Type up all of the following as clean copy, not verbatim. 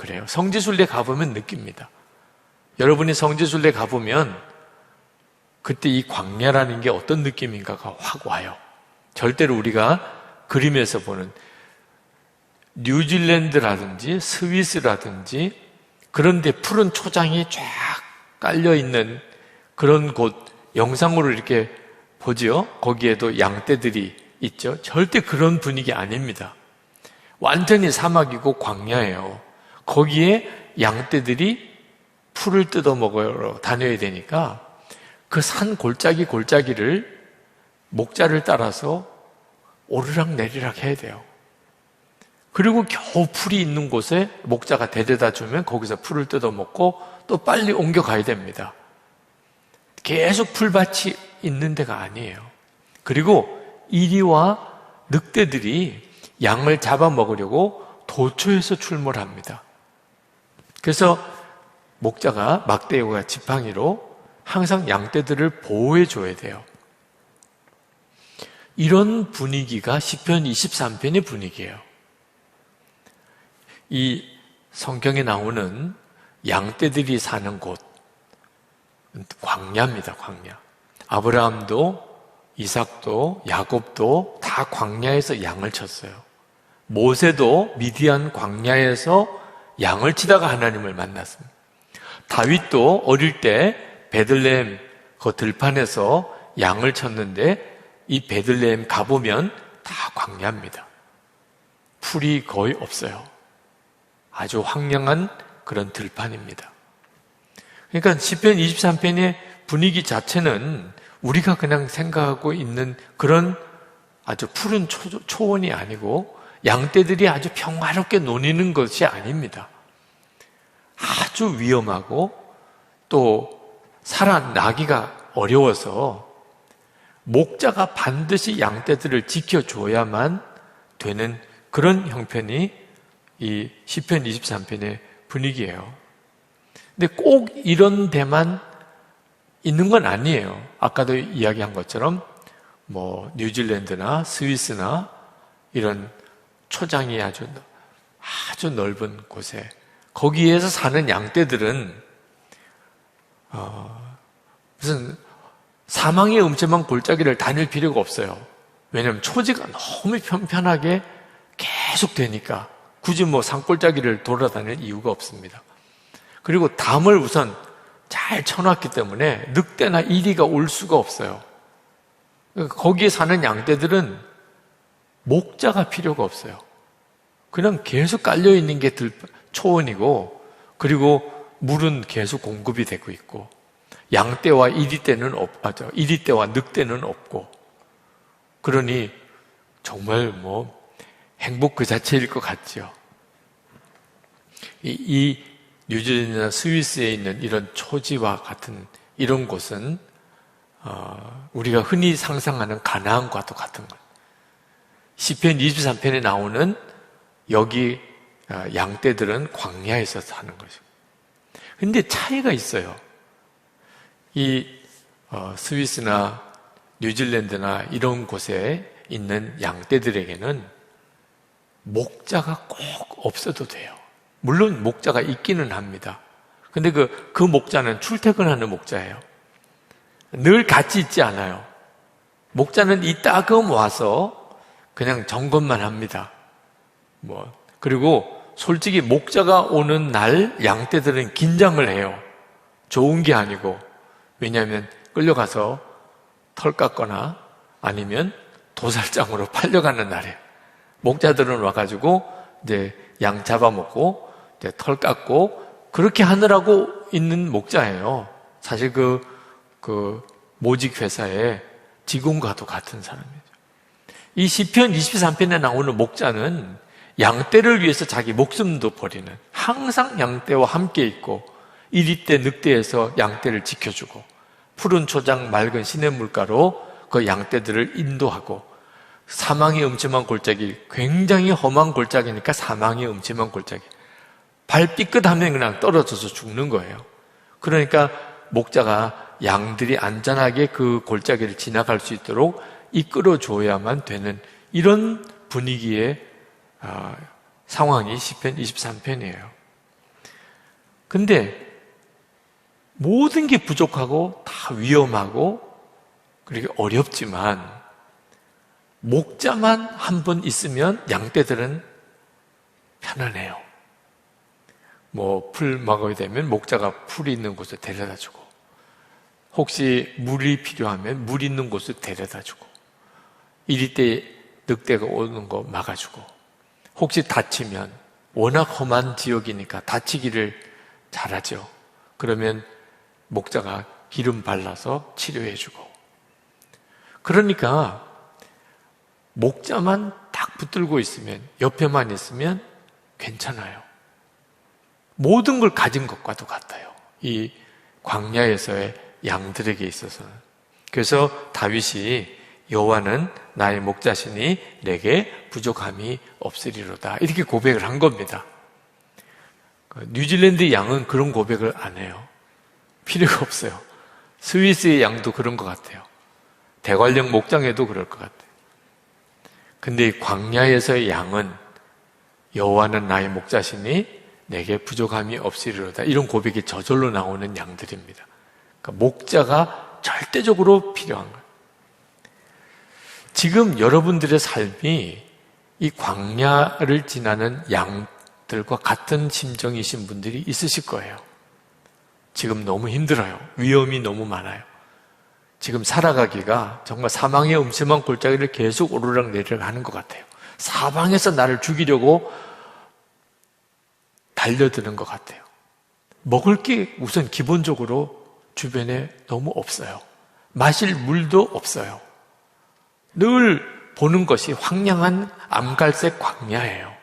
그래요. 성지순례 가보면 느낍니다. 여러분이 성지순례 가보면 그때 이 광야라는 게 어떤 느낌인가가 확 와요. 절대로 우리가 그림에서 보는 뉴질랜드라든지 스위스라든지 그런 데 푸른 초장이 쫙 깔려있는 그런 곳 영상으로 이렇게 보죠. 거기에도 양떼들이 있죠. 절대 그런 분위기 아닙니다. 완전히 사막이고 광야예요. 거기에 양떼들이 풀을 뜯어 먹으러 다녀야 되니까 그 산 골짜기를 목자를 따라서 오르락 내리락 해야 돼요. 그리고 겨우 풀이 있는 곳에 목자가 데려다 주면 거기서 풀을 뜯어 먹고 또 빨리 옮겨가야 됩니다. 계속 풀밭이 있는 데가 아니에요. 그리고 이리와 늑대들이 양을 잡아먹으려고 도초에서 출몰합니다. 그래서 목자가 막대기와 지팡이로 항상 양떼들을 보호해줘야 돼요. 이런 분위기가 시편 23편의 분위기예요. 이 성경에 나오는 양떼들이 사는 곳, 광야입니다, 광야. 아브라함도, 이삭도, 야곱도 다 광야에서 양을 쳤어요. 모세도 미디안 광야에서 양을 치다가 하나님을 만났습니다. 다윗도 어릴 때 베들레헴 그 들판에서 양을 쳤는데 이 베들레헴 가보면 다 광야입니다. 풀이 거의 없어요. 아주 황량한 그런 들판입니다. 그러니까 시편 23편의 분위기 자체는 우리가 그냥 생각하고 있는 그런 아주 푸른 초원이 아니고 양떼들이 아주 평화롭게 노니는 것이 아닙니다. 아주 위험하고 또 살아나기가 어려워서 목자가 반드시 양떼들을 지켜줘야만 되는 그런 형편이 이 시편 23편의 분위기예요. 근데 꼭 이런 데만 있는 건 아니에요. 아까도 이야기한 것처럼 뭐 뉴질랜드나 스위스나 이런 초장이 아주 넓은 곳에 거기에서 사는 양떼들은 무슨 사망의 음침한 골짜기를 다닐 필요가 없어요. 왜냐하면 초지가 너무 편편하게 계속 되니까 굳이 뭐 산골짜기를 돌아다닐 이유가 없습니다. 그리고 담을 우선 잘 쳐놨기 때문에 늑대나 이리가 올 수가 없어요. 거기에 사는 양떼들은 목자가 필요가 없어요. 그냥 계속 깔려있는 게 초원이고 그리고 물은 계속 공급이 되고 있고 양떼와 이리떼와 늑대는 없고 그러니 정말 뭐 행복 그 자체일 것 같죠. 이 뉴질랜드나 스위스에 있는 이런 초지와 같은 이런 곳은 우리가 흔히 상상하는 가나안과도 같은 거예요. 시편 23편에 나오는 여기 양떼들은 광야에서 사는 거죠. 근데 차이가 있어요. 이 스위스나 뉴질랜드나 이런 곳에 있는 양떼들에게는 목자가 꼭 없어도 돼요. 물론 목자가 있기는 합니다. 근데 그 목자는 출퇴근하는 목자예요. 늘 같이 있지 않아요. 목자는 이따금 와서 그냥 점검만 합니다. 그리고 솔직히 목자가 오는 날 양떼들은 긴장을 해요. 좋은 게 아니고. 왜냐하면 끌려가서 털 깎거나 아니면 도살장으로 팔려가는 날이에요. 목자들은 와가지고 이제 양 잡아먹고 이제 털 깎고 그렇게 하느라고 있는 목자예요. 사실 그 모직 회사의 직원과도 같은 사람이죠. 이 시편 23편에 나오는 목자는 양떼를 위해서 자기 목숨도 버리는, 항상 양떼와 함께 있고 이리떼 늑대에서 양떼를 지켜주고 푸른 초장 맑은 시냇물가로 그 양떼들을 인도하고 사망의 음침한 골짜기, 굉장히 험한 골짜기니까 사망의 음침한 골짜기, 발 삐끗하면 그냥 떨어져서 죽는 거예요. 그러니까 목자가 양들이 안전하게 그 골짜기를 지나갈 수 있도록 이끌어줘야만 되는 이런 분위기의 상황이 시편 23편이에요. 근데 모든 게 부족하고 다 위험하고 그렇게 어렵지만 목자만 한 번 있으면 양떼들은 편안해요. 뭐 풀 먹어야 되면 목자가 풀이 있는 곳에 데려다 주고, 혹시 물이 필요하면 물 있는 곳에 데려다 주고, 이리 때 늑대가 오는 거 막아주고, 혹시 다치면 워낙 험한 지역이니까 다치기를 잘하죠. 그러면 목자가 기름 발라서 치료해주고. 그러니까 목자만 딱 붙들고 있으면, 옆에만 있으면 괜찮아요. 모든 걸 가진 것과도 같아요. 이 광야에서의 양들에게 있어서는. 그래서 다윗이 여호와는 나의 목자시니 내게 부족함이 없으리로다, 이렇게 고백을 한 겁니다. 뉴질랜드 양은 그런 고백을 안 해요. 필요가 없어요. 스위스의 양도 그런 것 같아요. 대관령 목장에도 그럴 것 같아요. 근데 이 광야에서의 양은 여호와는 나의 목자시니 내게 부족함이 없으리로다, 이런 고백이 저절로 나오는 양들입니다. 그러니까 목자가 절대적으로 필요한 거예요. 지금 여러분들의 삶이 이 광야를 지나는 양들과 같은 심정이신 분들이 있으실 거예요. 지금 너무 힘들어요. 위험이 너무 많아요. 지금 살아가기가 정말 사망의 음침한 골짜기를 계속 오르락내리락 하는 것 같아요. 사방에서 나를 죽이려고 달려드는 것 같아요. 먹을 게 우선 기본적으로 주변에 너무 없어요. 마실 물도 없어요. 늘 보는 것이 황량한 암갈색 광야예요.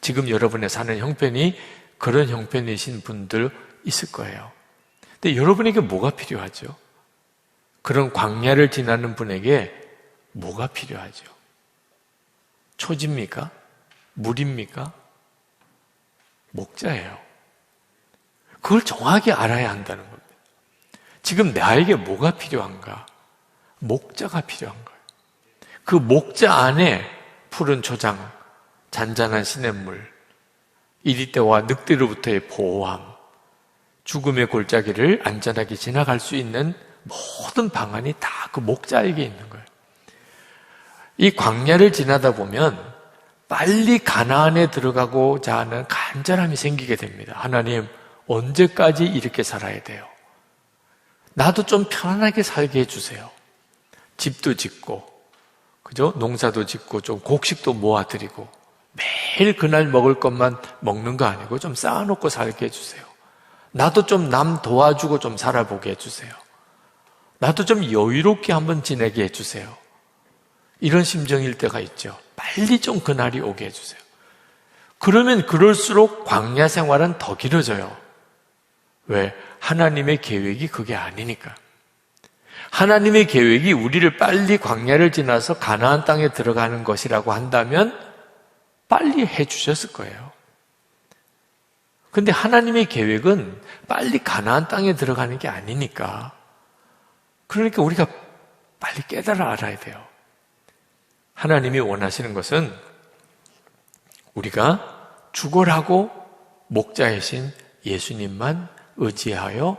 지금 여러분의 사는 형편이 그런 형편이신 분들 있을 거예요. 근데 여러분에게 뭐가 필요하죠? 그런 광야를 지나는 분에게 뭐가 필요하죠? 초지입니까? 물입니까? 목자예요. 그걸 정확히 알아야 한다는 겁니다. 지금 나에게 뭐가 필요한가? 목자가 필요한 거예요. 그 목자 안에 푸른 초장, 잔잔한 시냇물, 이리떼와 늑대로부터의 보호함, 죽음의 골짜기를 안전하게 지나갈 수 있는 모든 방안이 다 그 목자에게 있는 거예요. 이 광야를 지나다 보면 빨리 가나안에 들어가고자 하는 간절함이 생기게 됩니다. 하나님, 언제까지 이렇게 살아야 돼요? 나도 좀 편안하게 살게 해주세요. 집도 짓고, 그죠? 농사도 짓고, 좀 곡식도 모아드리고, 매일 그날 먹을 것만 먹는 거 아니고 좀 쌓아놓고 살게 해주세요. 나도 좀 남 도와주고 좀 살아보게 해주세요. 나도 좀 여유롭게 한번 지내게 해주세요. 이런 심정일 때가 있죠. 빨리 좀 그날이 오게 해주세요. 그러면 그럴수록 광야 생활은 더 길어져요. 왜? 하나님의 계획이 그게 아니니까. 하나님의 계획이 우리를 빨리 광야를 지나서 가나안 땅에 들어가는 것이라고 한다면 빨리 해주셨을 거예요. 근데 하나님의 계획은 빨리 가나안 땅에 들어가는 게 아니니까. 그러니까 우리가 빨리 깨달아 알아야 돼요. 하나님이 원하시는 것은 우리가 죽어라고 목자이신 예수님만 의지하여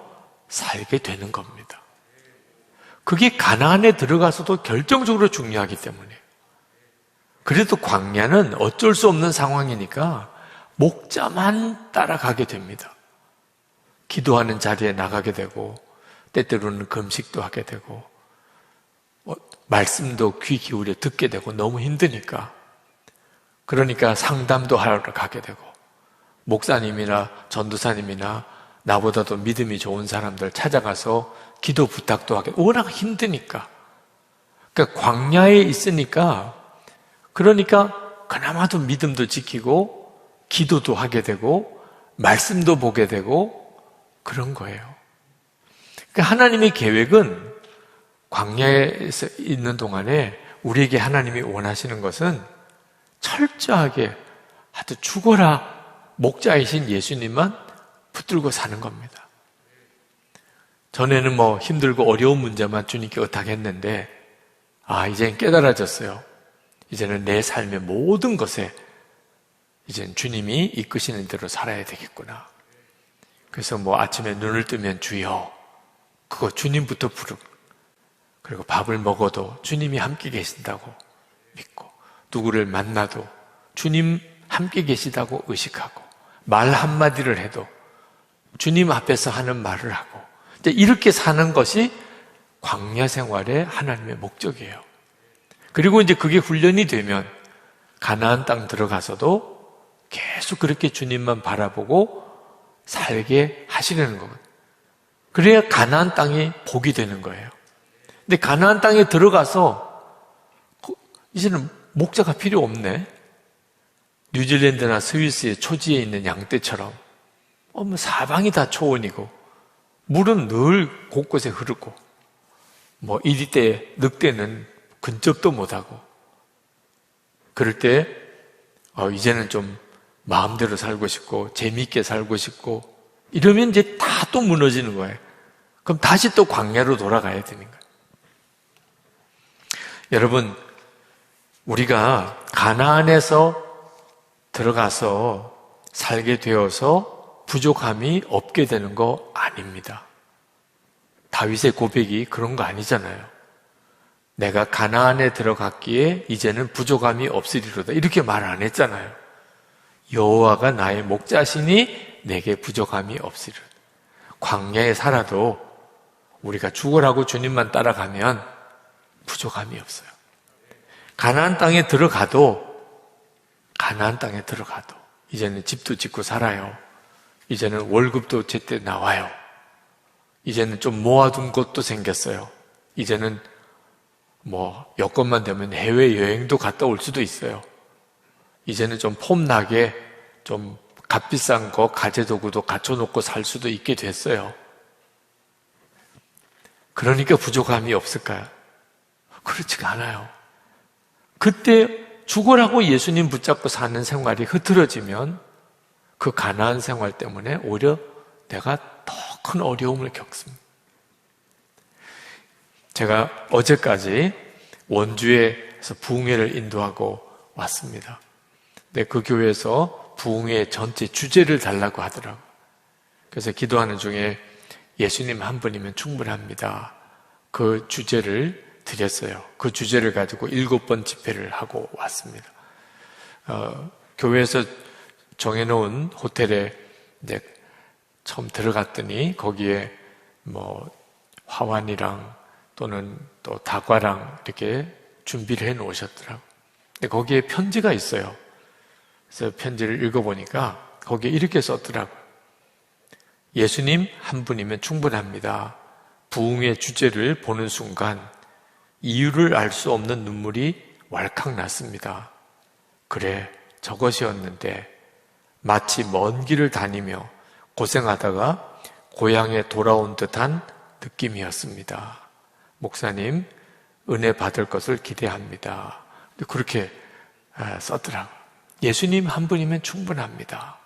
살게 되는 겁니다. 그게 가나안에 들어가서도 결정적으로 중요하기 때문에. 그래도 광야는 어쩔 수 없는 상황이니까 목자만 따라가게 됩니다. 기도하는 자리에 나가게 되고, 때때로는 금식도 하게 되고, 말씀도 귀 기울여 듣게 되고 너무 힘드니까. 그러니까 상담도 하러 가게 되고, 목사님이나 전도사님이나 나보다도 믿음이 좋은 사람들 찾아가서 기도 부탁도 하게, 워낙 힘드니까. 그러니까 광야에 있으니까, 그러니까 그나마도 믿음도 지키고 기도도 하게 되고 말씀도 보게 되고 그런 거예요. 그러니까 하나님의 계획은 광야에서 있는 동안에 우리에게 하나님이 원하시는 것은 철저하게 하여튼 죽어라 목자이신 예수님만 붙들고 사는 겁니다. 전에는 뭐 힘들고 어려운 문제만 주님께 의탁했는데 이제는 깨달아졌어요. 이제는 내 삶의 모든 것에 이제는 주님이 이끄시는 대로 살아야 되겠구나. 그래서 뭐 아침에 눈을 뜨면 주여, 그거 주님부터 부르고, 그리고 밥을 먹어도 주님이 함께 계신다고 믿고, 누구를 만나도 주님 함께 계시다고 의식하고, 말 한마디를 해도 주님 앞에서 하는 말을 하고, 이제 이렇게 사는 것이 광야 생활의 하나님의 목적이에요. 그리고 이제 그게 훈련이 되면 가나안 땅 들어가서도 계속 그렇게 주님만 바라보고 살게 하시려는 거거든요. 그래야 가나안 땅이 복이 되는 거예요. 근데 가나안 땅에 들어가서 이제는 목자가 필요 없네. 뉴질랜드나 스위스의 초지에 있는 양떼처럼 뭐 사방이 다 초원이고 물은 늘 곳곳에 흐르고 뭐 이리 때 늑대는 근접도 못하고 그럴 때 이제는 좀 마음대로 살고 싶고 재미있게 살고 싶고 이러면 이제 다 또 무너지는 거예요. 그럼 다시 또 광야로 돌아가야 되는 거예요. 여러분, 우리가 가나안에서 들어가서 살게 되어서 부족함이 없게 되는 거 아닙니다. 다윗의 고백이 그런 거 아니잖아요. 내가 가나안에 들어갔기에 이제는 부족함이 없으리로다. 이렇게 말 안 했잖아요. 여호와가 나의 목자시니 내게 부족함이 없으리로다. 광야에 살아도 우리가 죽으라고 주님만 따라가면 부족함이 없어요. 가나안 땅에 들어가도 이제는 집도 짓고 살아요. 이제는 월급도 제때 나와요. 이제는 좀 모아둔 것도 생겼어요. 이제는 뭐 여건만 되면 해외여행도 갔다 올 수도 있어요. 이제는 좀 폼나게 좀 값비싼 거 가재도구도 갖춰놓고 살 수도 있게 됐어요. 그러니까 부족함이 없을까요? 그렇지가 않아요. 그때 죽으라고 예수님 붙잡고 사는 생활이 흐트러지면 그 가나안 생활 때문에 오히려 내가 더 큰 어려움을 겪습니다. 제가 어제까지 원주에서 부흥회를 인도하고 왔습니다. 근데 그 교회에서 부흥회 전체 주제를 달라고 하더라고요. 그래서 기도하는 중에 예수님 한 분이면 충분합니다. 그 주제를 드렸어요. 그 주제를 가지고 7번 집회를 하고 왔습니다. 교회에서 정해놓은 호텔에 이제 처음 들어갔더니 거기에 뭐 화환이랑 또는 또 다과랑 이렇게 준비를 해 놓으셨더라고요. 근데 거기에 편지가 있어요. 그래서 편지를 읽어보니까 거기에 이렇게 썼더라고요. 예수님 한 분이면 충분합니다. 부흥의 주제를 보는 순간 이유를 알 수 없는 눈물이 왈칵 났습니다. 그래, 저것이었는데 마치 먼 길을 다니며 고생하다가 고향에 돌아온 듯한 느낌이었습니다. 목사님, 은혜 받을 것을 기대합니다. 그렇게 썼더라고요. 예수님 한 분이면 충분합니다.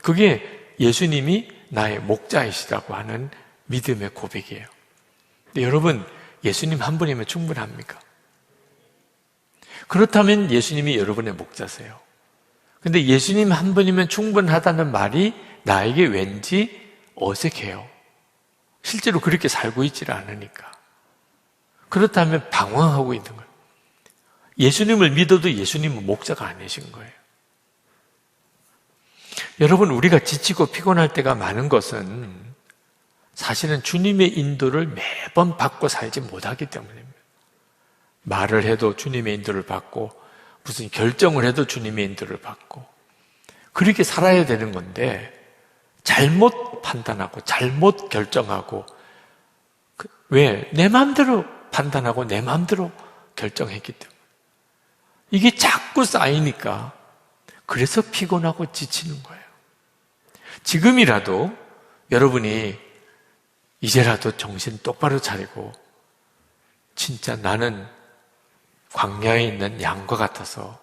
그게 예수님이 나의 목자이시라고 하는 믿음의 고백이에요. 근데 여러분, 예수님 한 분이면 충분합니까? 그렇다면 예수님이 여러분의 목자세요. 근데 예수님 한 분이면 충분하다는 말이 나에게 왠지 어색해요. 실제로 그렇게 살고 있지를 않으니까. 그렇다면 방황하고 있는 거예요. 예수님을 믿어도 예수님은 목자가 아니신 거예요. 여러분, 우리가 지치고 피곤할 때가 많은 것은 사실은 주님의 인도를 매번 받고 살지 못하기 때문입니다. 말을 해도 주님의 인도를 받고 무슨 결정을 해도 주님의 인도를 받고 그렇게 살아야 되는 건데 잘못 판단하고 잘못 결정하고 왜? 내 마음대로 판단하고 내 마음대로 결정했기 때문에 이게 자꾸 쌓이니까 그래서 피곤하고 지치는 거예요. 지금이라도 여러분이 이제라도 정신 똑바로 차리고 진짜 나는 광야에 있는 양과 같아서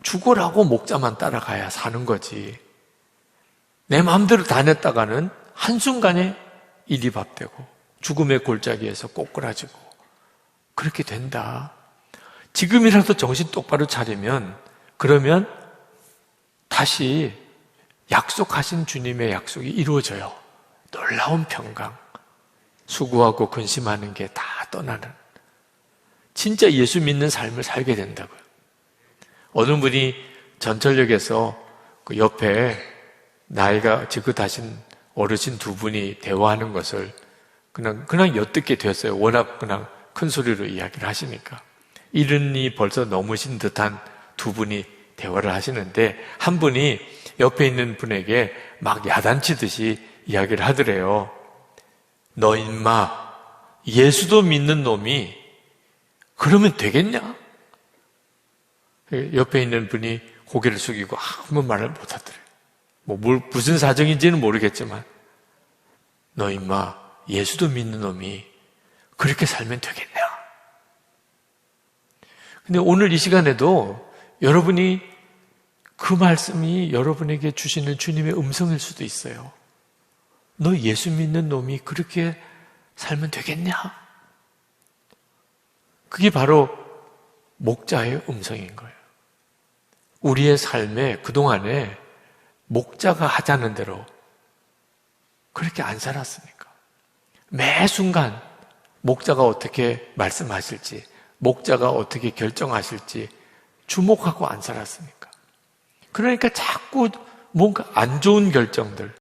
죽으라고 목자만 따라가야 사는 거지. 내 마음대로 다녔다가는 한순간에 이리밥되고 죽음의 골짜기에서 꼬꾸라지고 그렇게 된다. 지금이라도 정신 똑바로 차리면 그러면 다시 약속하신 주님의 약속이 이루어져요. 놀라운 평강, 수고하고 근심하는 게 다 떠나는, 진짜 예수 믿는 삶을 살게 된다고요. 어느 분이 전철역에서 그 옆에 나이가 지긋하신 어르신 두 분이 대화하는 것을 그냥 엿듣게 되었어요. 워낙 그냥 큰 소리로 이야기를 하시니까. 이른이 벌써 넘으신 듯한 두 분이 대화를 하시는데, 한 분이 옆에 있는 분에게 막 야단치듯이 이야기를 하더래요. 너 인마 예수도 믿는 놈이 그러면 되겠냐? 옆에 있는 분이 고개를 숙이고 아무 말을 못 하더래요. 무슨 사정인지는 모르겠지만, 너 인마 예수도 믿는 놈이 그렇게 살면 되겠냐? 근데 오늘 이 시간에도 여러분이 그 말씀이 여러분에게 주시는 주님의 음성일 수도 있어요. 너 예수 믿는 놈이 그렇게 살면 되겠냐? 그게 바로 목자의 음성인 거예요. 우리의 삶에 그동안에 목자가 하자는 대로 그렇게 안 살았으니까. 매 순간 목자가 어떻게 말씀하실지, 목자가 어떻게 결정하실지 주목하고 안 살았으니까. 그러니까 자꾸 뭔가 안 좋은 결정들,